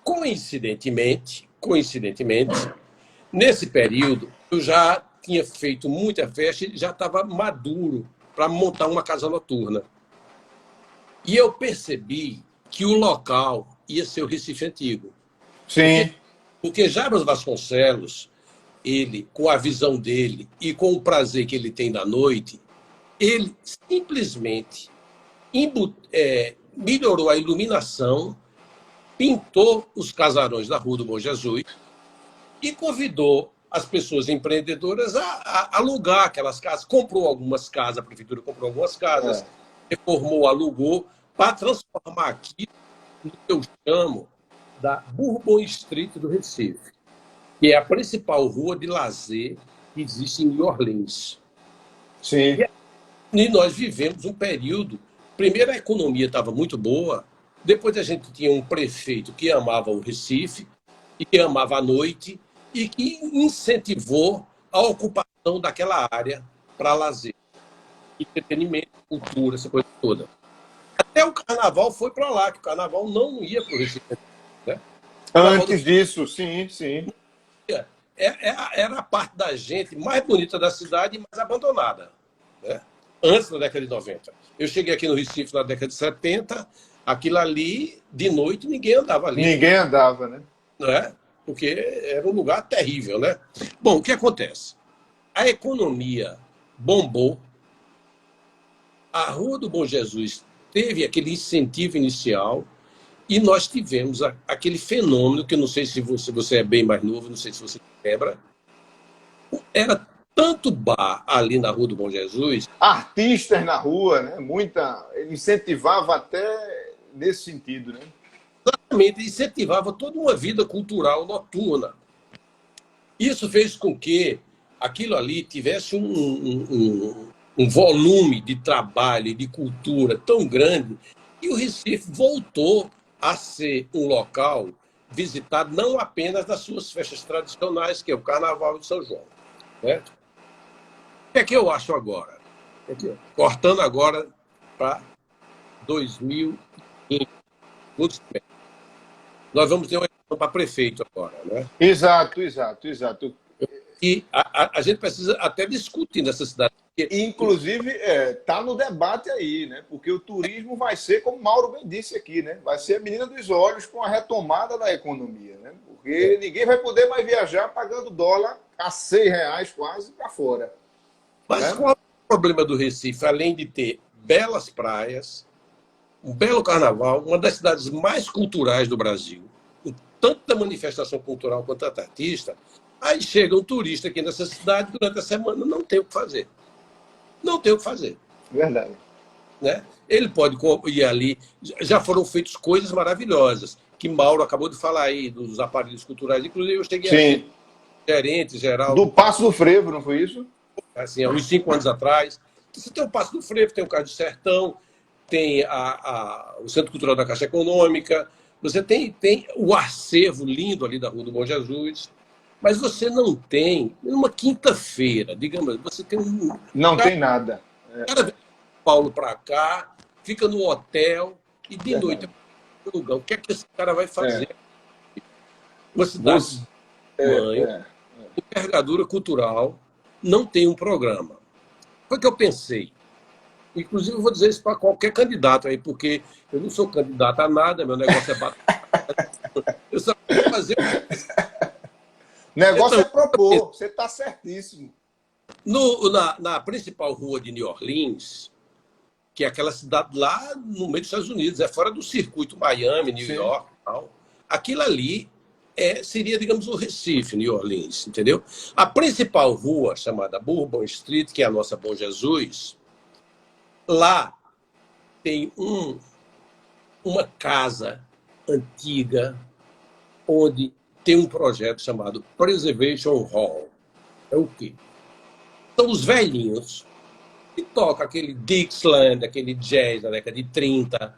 Coincidentemente, nesse período, eu já tinha feito muita festa e já estava maduro para montar uma casa noturna. E eu percebi que o local ia ser o Recife Antigo. Sim. Porque Jarbas Vasconcelos, ele, com a visão dele e com o prazer que ele tem da noite, ele simplesmente melhorou a iluminação, pintou os casarões da Rua do Bom Jesus e convidou as pessoas empreendedoras a alugar aquelas casas. Comprou algumas casas, a prefeitura comprou algumas casas, reformou, alugou, para transformar aqui no que eu chamo da Bourbon Street do Recife, que é a principal rua de lazer que existe em New Orleans. Sim. E nós vivemos um período. Primeiro, a economia estava muito boa. Depois, a gente tinha um prefeito que amava o Recife e que amava a noite e que incentivou a ocupação daquela área para lazer, entretenimento, cultura, essa coisa toda. Até o carnaval foi para lá, que o carnaval não ia para o Recife. Né? Antes disso, sim. Era a parte da gente mais bonita da cidade e mais abandonada. Né? Antes da década de 90. Eu cheguei aqui no Recife na década de 70, aquilo ali, de noite, ninguém andava ali. Ninguém andava, né? Não é? Porque era um lugar terrível, né? Bom, o que acontece? A economia bombou, a Rua do Bom Jesus teve aquele incentivo inicial e nós tivemos aquele fenômeno, que eu não sei se você é bem mais novo, não sei se você lembra, era tanto bar ali na Rua do Bom Jesus. Artistas na rua, né? Ele incentivava até nesse sentido, né? Exatamente, incentivava toda uma vida cultural noturna. Isso fez com que aquilo ali tivesse um volume de trabalho e de cultura tão grande que o Recife voltou a ser um local visitado não apenas nas suas festas tradicionais, que é o Carnaval de São João. Né? O que é que eu acho agora? Cortando agora para 2020. Nós vamos ter uma eleição para prefeito agora. Né? Exato. E a gente precisa até discutir nessa cidade. Inclusive, está no debate aí, né? Porque o turismo vai ser, como o Mauro bem disse aqui, né? Vai ser a menina dos olhos com a retomada da economia, né? Porque ninguém vai poder mais viajar pagando dólar a R$6 quase para fora. Mas né? qual é o problema do Recife? Além de ter belas praias, um belo carnaval, uma das cidades mais culturais do Brasil, com tanta manifestação cultural quanto artista, aí chega um turista aqui nessa cidade, durante a semana não tem o que fazer. Não tem o que fazer. Verdade. Né? Ele pode ir ali. Já foram feitas coisas maravilhosas, que Mauro acabou de falar aí, dos aparelhos culturais. Inclusive, eu cheguei aqui, gerente geral. Do Passo do Frevo, não foi isso? Assim, há uns 5 anos atrás. Você tem o Passo do Frevo, tem o Cais do Sertão, tem o Centro Cultural da Caixa Econômica, você tem o acervo lindo ali da Rua do Bom Jesus. Mas você não tem, numa quinta-feira, digamos, você tem um... Não tem nada. O cara vem de São Paulo para cá, fica no hotel e de noite no lugar. O que é que esse cara vai fazer? Uma cidade de envergadura cultural não tem um programa. Foi o que eu pensei. Inclusive, eu vou dizer isso para qualquer candidato aí, porque eu não sou candidato a nada, meu negócio é bater. Eu só vou fazer... O negócio é propor, você está certíssimo. Na principal rua de New Orleans, que é aquela cidade lá no meio dos Estados Unidos, é fora do circuito Miami, New York, tal. Aquilo ali seria, digamos, o Recife, New Orleans, entendeu? A principal rua, chamada Bourbon Street, que é a nossa Bom Jesus, lá tem uma casa antiga onde tem um projeto chamado Preservation Hall. É o quê? São os velhinhos e toca aquele Dixieland, aquele jazz da década de 30,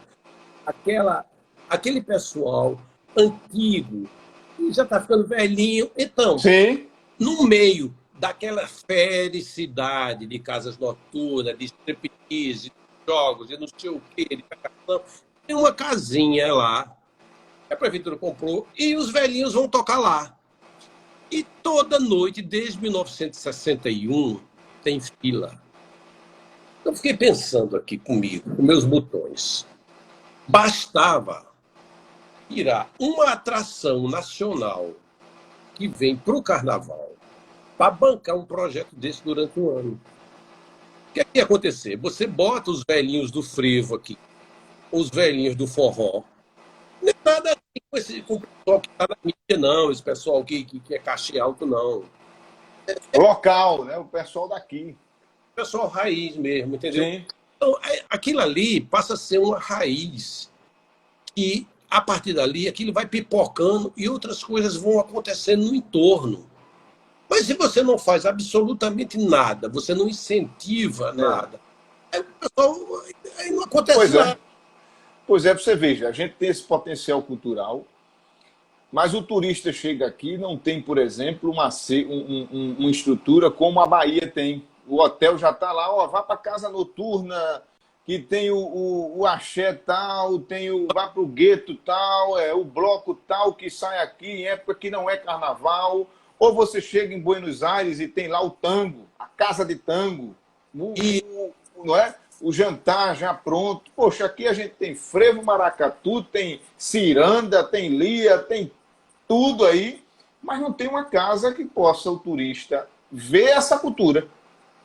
aquele pessoal antigo, que já está ficando velhinho. Então, Sim. no meio daquela felicidade de casas noturnas, de striptease, de jogos, de não sei o quê, de pegação, tem uma casinha lá, que a prefeitura comprou, e os velhinhos vão tocar lá. E toda noite, desde 1961, tem fila. Eu fiquei pensando aqui comigo, com meus botões. Bastava tirar uma atração nacional que vem para o carnaval para bancar um projeto desse durante um ano. O que ia acontecer? Você bota os velhinhos do frevo aqui, os velhinhos do forró. Não é nada assim com o pessoal que está na mídia, não. Esse pessoal que é cachê alto, não. Local, né? O pessoal daqui. Pessoal raiz mesmo, entendeu? Sim. Então, aquilo ali passa a ser uma raiz que, a partir dali, aquilo vai pipocando e outras coisas vão acontecendo no entorno. Mas se você não faz absolutamente nada, você não incentiva nada, aí o pessoal, aí não acontece Pois nada. é. Pois é, você veja, a gente tem esse potencial cultural, mas o turista chega aqui e não tem, por exemplo, uma estrutura como a Bahia tem. O hotel já está lá, ó, vá para casa noturna, que tem o axé tal, vá para o gueto tal, o bloco tal que sai aqui em época que não é carnaval. Ou você chega em Buenos Aires e tem lá o tango, a casa de tango, não é? O jantar já pronto. Poxa, aqui a gente tem frevo, maracatu, tem ciranda, tem lia, tem tudo aí, mas não tem uma casa que possa o turista ver essa cultura.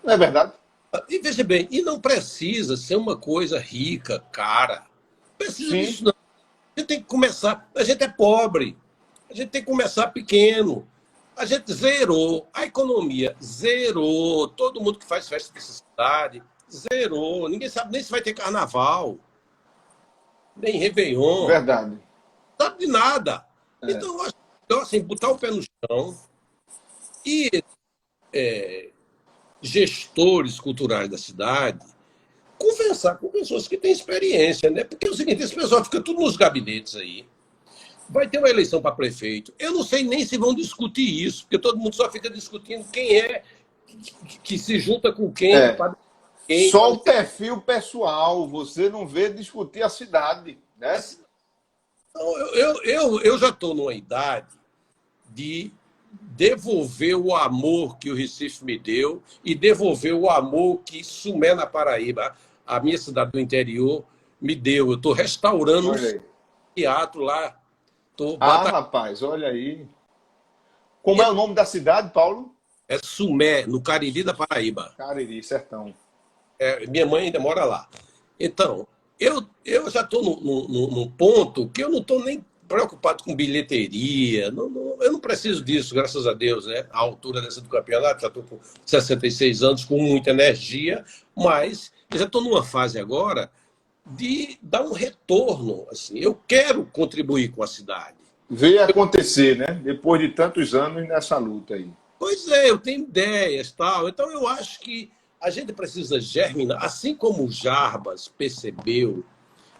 Não é verdade? E veja bem, e não precisa ser uma coisa rica, cara. Não precisa Sim. disso, não. A gente tem que começar. A gente é pobre. A gente tem que começar pequeno. A gente zerou. A economia zerou. Todo mundo que faz festa dessa cidade zerou. Ninguém sabe nem se vai ter carnaval, nem Réveillon. Verdade. Não sabe de nada. Então, eu acho melhor assim, botar o pé no chão e gestores culturais da cidade conversar com pessoas que têm experiência, né? Porque é o seguinte, esse pessoal fica tudo nos gabinetes aí. Vai ter uma eleição para prefeito. Eu não sei nem se vão discutir isso, porque todo mundo só fica discutindo quem é que se junta com quem. Quem. Só o perfil pessoal, você não vê discutir a cidade, né? Então, eu já estou numa idade de devolver o amor que o Recife me deu e devolver o amor que Sumé, na Paraíba, a minha cidade do interior, me deu. Eu estou restaurando um teatro lá. Rapaz, olha aí. Como é o nome da cidade, Paulo? É Sumé, no Cariri da Paraíba. Cariri, sertão. Minha mãe ainda mora lá. Então, eu já estou num ponto que eu não estou nem preocupado com bilheteria. Eu não preciso disso, graças a Deus, né? A altura dessa do campeonato, já estou com 66 anos, com muita energia, mas eu já estou numa fase agora de dar um retorno. Assim. Eu quero contribuir com a cidade. Ver acontecer, né? Depois de tantos anos nessa luta aí. Pois é, eu tenho ideias, tal. Então eu acho que a gente precisa germinar, assim como o Jarbas percebeu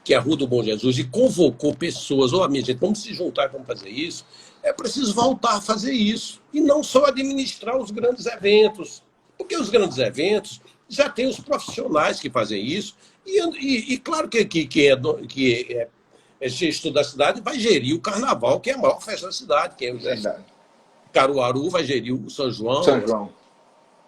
que a Rua do Bom Jesus e convocou pessoas, a minha gente, vamos se juntar, vamos fazer isso, é preciso voltar a fazer isso. E não só administrar os grandes eventos, porque os grandes eventos já tem os profissionais que fazem isso, e claro que é gestor da cidade vai gerir o carnaval, que é a maior festa da cidade, que é o Caruaru, vai gerir o São João. São João.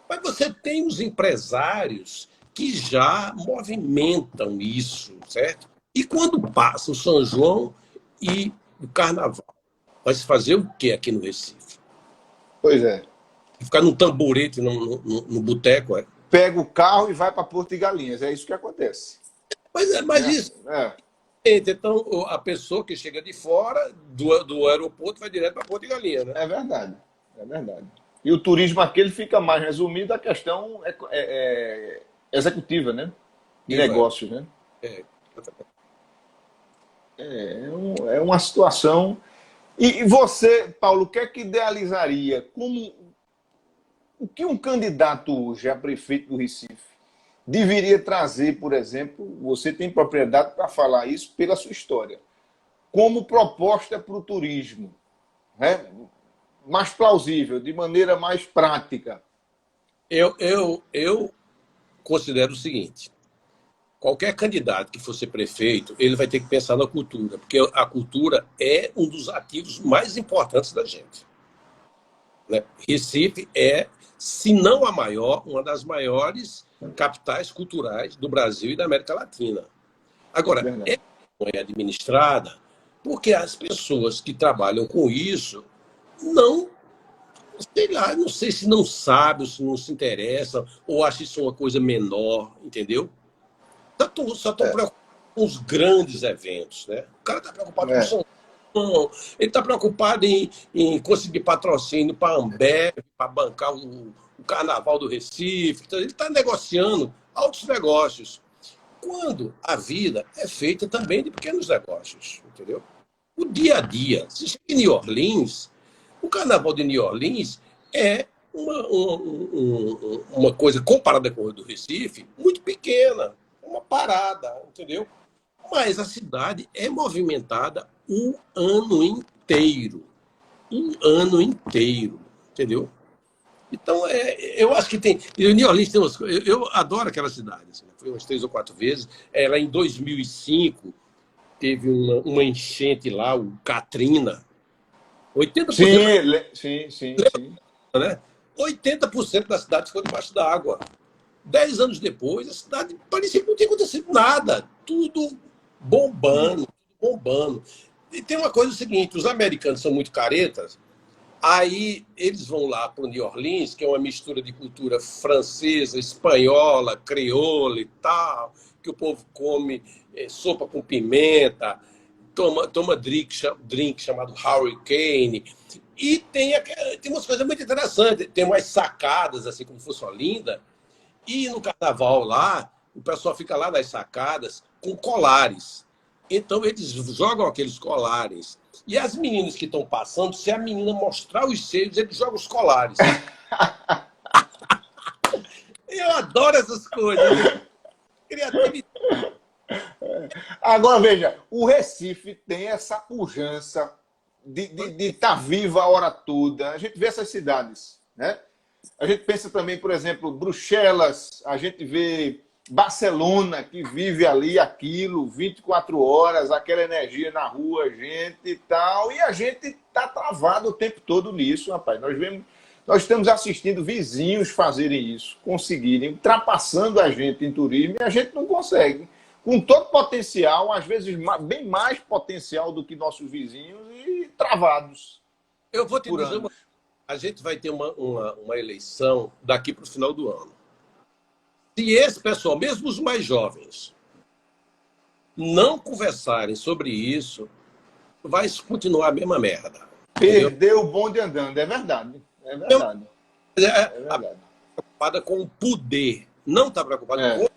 Mas você tem os empresários que já movimentam isso, certo? E quando passa o São João e o Carnaval, vai se fazer o que aqui no Recife? Pois é. Ficar num tamborete no boteco, é? Pega o carro e vai para Porto de Galinhas. É isso que acontece. Mas isso... Então, a pessoa que chega de fora do aeroporto vai direto para Porto de Galinhas, né? É verdade. É verdade. E o turismo aqui ele fica mais resumido à questão executiva, né? De negócios, né? É uma situação. E você, Paulo, o que é que idealizaria? O que um candidato hoje a prefeito do Recife deveria trazer, por exemplo, você tem propriedade para falar isso pela sua história, como proposta para o turismo, né? Mais plausível, de maneira mais prática. Eu considero o seguinte: qualquer candidato que for ser prefeito, ele vai ter que pensar na cultura, porque a cultura é um dos ativos mais importantes da gente, né? Recife é, se não a maior, uma das maiores capitais culturais do Brasil e da América Latina. Agora, Verdade. é administrada porque as pessoas que trabalham com isso não, sei lá, não sei se não sabem, se não se interessam, ou acham isso uma coisa menor, entendeu? Só estão É, preocupados com os grandes eventos, né? O cara está preocupado com o é, São Paulo, ele está preocupado em conseguir patrocínio para a Ambev, para bancar o Carnaval do Recife, então, ele está negociando altos negócios. Quando a vida é feita também de pequenos negócios, entendeu? O dia a dia. Se chega em New Orleans, o Carnaval de New Orleans é uma coisa, comparada com o do Recife, muito pequena, uma parada, entendeu? Mas a cidade é movimentada o ano inteiro. Um ano inteiro, entendeu? Então, eu acho que tem. E o New Orleans tem umas coisas. Eu adoro aquela cidade. Assim, né? Fui umas 3 ou 4 vezes. Ela, em 2005, teve uma enchente lá, o Katrina. 80% sim, sim, sim, sim. né? 80% da cidade ficou debaixo da água. 10 anos depois, a cidade parecia que não tinha acontecido nada. Tudo bombando, tudo bombando. E tem uma coisa seguinte: os americanos são muito caretas. Aí eles vão lá para o New Orleans, que é uma mistura de cultura francesa, espanhola, crioula e tal, que o povo come sopa com pimenta, toma drink chamado Hurricane. E tem umas coisas muito interessantes. Tem umas sacadas, assim como fosse Olinda. E no carnaval lá, o pessoal fica lá nas sacadas com colares. Então eles jogam aqueles colares. E as meninas que estão passando, se a menina mostrar os seios, eles jogam os colares. Eu adoro essas coisas. Criatividade. Agora, veja, o Recife tem essa pujança de estar viva a hora toda. A gente vê essas cidades, né? A gente pensa também, por exemplo, Bruxelas, a gente vê Barcelona, que vive ali aquilo, 24 horas, aquela energia na rua, gente e tal, e a gente está travado o tempo todo nisso, rapaz. Nós estamos assistindo vizinhos fazerem isso, conseguirem, ultrapassando a gente em turismo, e a gente não consegue. Com todo potencial, às vezes bem mais potencial do que nossos vizinhos, e travados Eu vou te por dizer anos. a gente vai ter uma eleição daqui para o final do ano. Se esse pessoal, mesmo os mais jovens, não conversarem sobre isso, vai continuar a mesma merda. Entendeu? Perdeu o bonde andando, é verdade. É Então, verdade. É a verdade. preocupada com o poder, não está preocupada com É,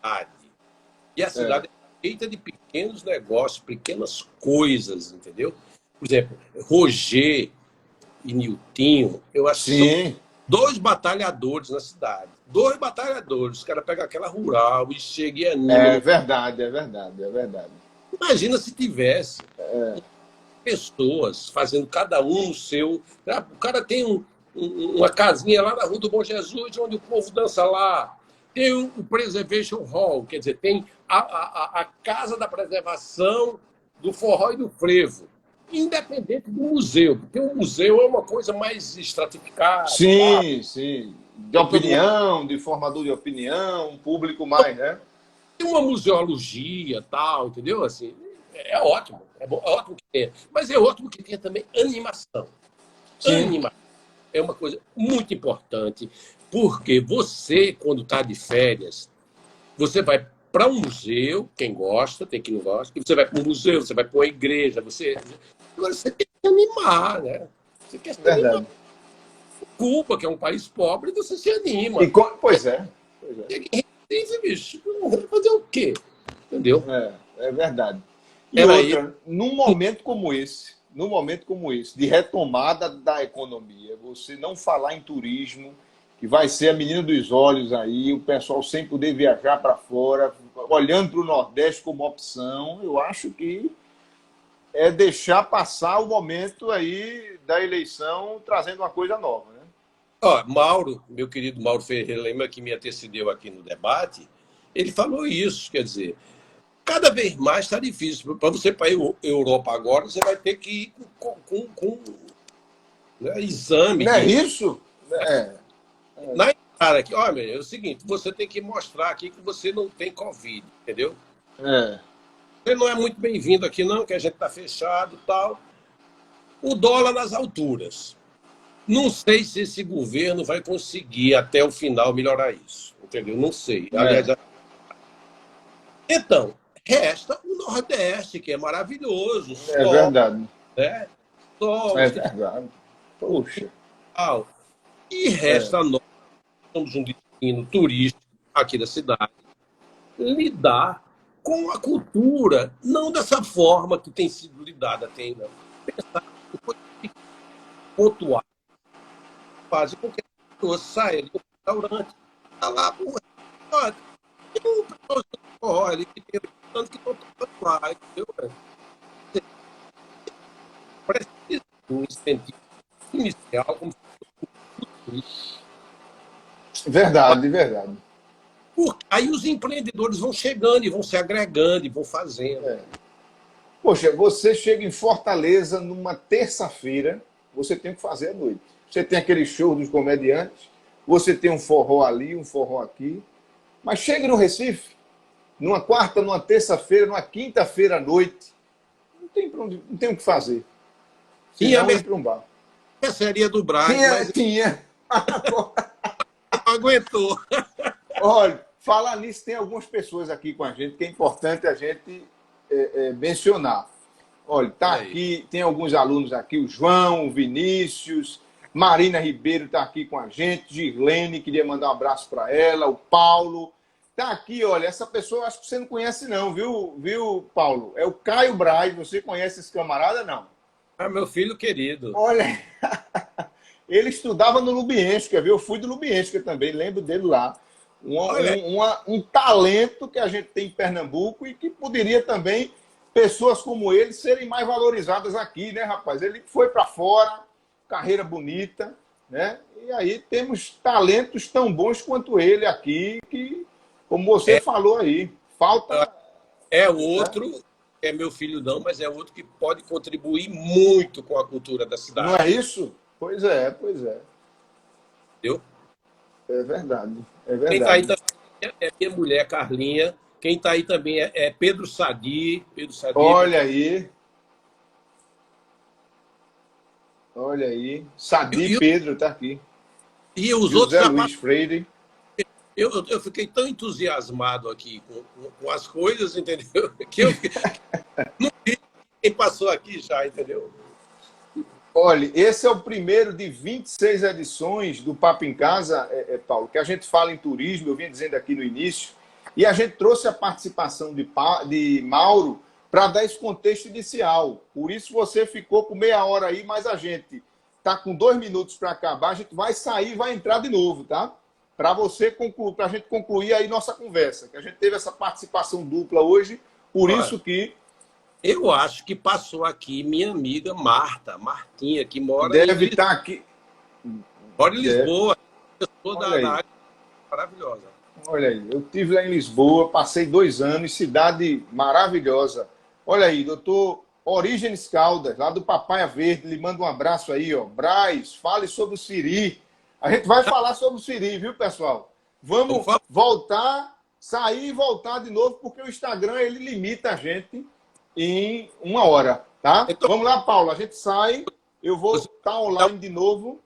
a cidade. E a é. cidade é feita de pequenos negócios, pequenas coisas, entendeu? Por exemplo, Roger e Niltinho, eu acho que são Sim, 2 batalhadores na cidade. 2 batalhadores. Os caras pegam aquela rural e chegam e é animam. verdade, é verdade, é verdade. Imagina se tivesse pessoas fazendo cada um o seu. O cara tem uma casinha lá na Rua do Bom Jesus, onde o povo dança lá. Tem o Preservation Hall, quer dizer, tem a Casa da Preservação do Forró e do Frevo, independente do museu, porque o museu é uma coisa mais estratificada, tá? Sim, sim. De Tem tudo opinião, de formador de opinião, um público mais, né? tem uma museologia, tal, entendeu? Assim, é ótimo, é ótimo que tenha, mas é ótimo que tenha também animação. Sim, Animação é uma coisa muito importante, porque você, quando está de férias, você vai para um museu, quem gosta, tem quem não gosta, e você vai para um museu, você vai para uma igreja, agora você quer se animar, né? Você quer se animar. verdade. Cuba, que é um país pobre, você se E, anima. pois é, pois é. Chega em Recife, bicho, vai fazer o quê? Entendeu? É verdade. E Era isso. outra, num momento como esse, de retomada da economia, você não falar em turismo que vai ser a menina dos olhos aí, o pessoal sem poder viajar para fora, olhando para o Nordeste como opção, eu acho que é deixar passar o momento aí da eleição trazendo uma coisa nova, né? Ó, Mauro, meu querido Mauro Ferreira Lima, que me antecedeu aqui no debate, ele falou isso, quer dizer, cada vez mais está difícil. Para você ir para a Europa agora, você vai ter que ir com né, exame. Não é isso? É. Na entrada aqui, olha, é o seguinte, você tem que mostrar aqui que você não tem Covid, entendeu? É. Você não é muito bem-vindo aqui não, que a gente está fechado e tal. O dólar nas alturas. Não sei se esse governo vai conseguir até o final melhorar isso, entendeu? Não sei. Aliás, então, resta o Nordeste, que é maravilhoso. É Sol, verdade. né? Sol, É verdade. Poxa. tal. E resta nós, somos um destino turístico aqui da cidade, lidar com a cultura, não dessa forma que tem sido lidada, tem, não. Pensar em coisas pontuais, fazer com que a pessoa saia do restaurante, está lá, porra, olha, tem um pessoal de forró ali que tem tanto que não está lá, entendeu? Precisa de um incentivo inicial, como Verdade, verdade. aí os empreendedores vão chegando e vão se agregando e vão fazendo. É. Poxa, você chega em Fortaleza numa terça-feira, você tem que fazer à noite. Você tem aquele show dos comediantes, você tem um forró ali, um forró aqui. Mas chega no Recife, numa quarta, numa terça-feira, numa quinta-feira à noite, não tem, não tem o que fazer. Tinha Senão ir para um bar. a mercearia do Brás, mas Tinha. não aguentou. Olha, falar nisso, tem algumas pessoas aqui com a gente que é importante a gente mencionar. Olha, tá aqui, tem alguns alunos aqui, o João, o Vinícius, Marina Ribeiro está aqui com a gente, Girlene, queria mandar um abraço para ela, o Paulo. Tá aqui, olha, essa pessoa acho que você não conhece não, viu, Paulo? É o Caio Braz, você conhece esse camarada, não? Ah, meu filho querido. Olha, ele estudava no Lubienska, viu? Eu fui do Lubienska também, lembro dele lá. Um talento que a gente tem em Pernambuco e que poderia também pessoas como ele serem mais valorizadas aqui, né, rapaz? Ele foi para fora, carreira bonita, né? E aí temos talentos tão bons quanto ele aqui, que, como você falou aí, falta... É outro, é meu filho não, mas é outro que pode contribuir muito com a cultura da cidade. Não é isso? Pois é, pois é. Entendeu? É verdade, é Quem está aí verdade. também é minha mulher, Carlinha. Quem está aí também é Pedro Sadi. Olha aí. Olha aí. Sadi Pedro está aqui. E os José outros Luiz Freire. Eu fiquei tão entusiasmado aqui com as coisas, entendeu? Que eu não vi quem passou aqui já, entendeu? Olha, esse é o primeiro de 26 edições do Papo em Casa, Paulo, que a gente fala em turismo, eu vinha dizendo aqui no início, e a gente trouxe a participação de Mauro para dar esse contexto inicial. Por isso você ficou com meia hora aí, mas a gente está com 2 minutos para acabar, a gente vai sair e vai entrar de novo, tá? Para você concluir, para a gente concluir aí nossa conversa, que a gente teve essa participação dupla hoje, por isso que... Eu acho que passou aqui minha amiga Martinha, que mora deve estar aqui. Mora em Lisboa, pessoa da área maravilhosa. Olha aí, eu estive lá em Lisboa, passei 2 anos, cidade maravilhosa. Olha aí, doutor Orígenes Caldas, lá do Papaya Verde, lhe manda um abraço aí, ó. Braz, fale sobre o Siri. A gente vai falar sobre o Siri, viu, pessoal? Vamos voltar, sair e voltar de novo, porque o Instagram, ele limita a gente em 1 hora, tá? Então, vamos lá, Paulo, a gente sai, eu vou estar online de novo.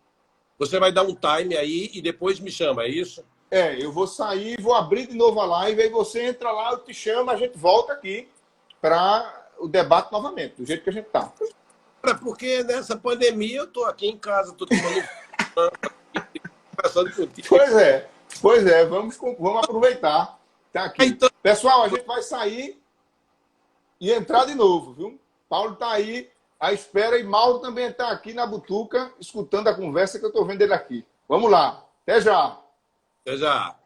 Você vai dar um time aí e depois me chama, é isso? Eu vou sair, vou abrir de novo a live, aí você entra lá, eu te chamo, a gente volta aqui para o debate novamente, do jeito que a gente tá. Porque nessa pandemia eu tô aqui em casa, tô tomando conversando contigo. Pois é, vamos aproveitar. Tá aqui. Então... Pessoal, a gente vai sair e entrar de novo, viu? Paulo tá aí à espera e Mauro também está aqui na butuca, escutando a conversa que eu estou vendo ele aqui. Vamos lá. Até já. Até já.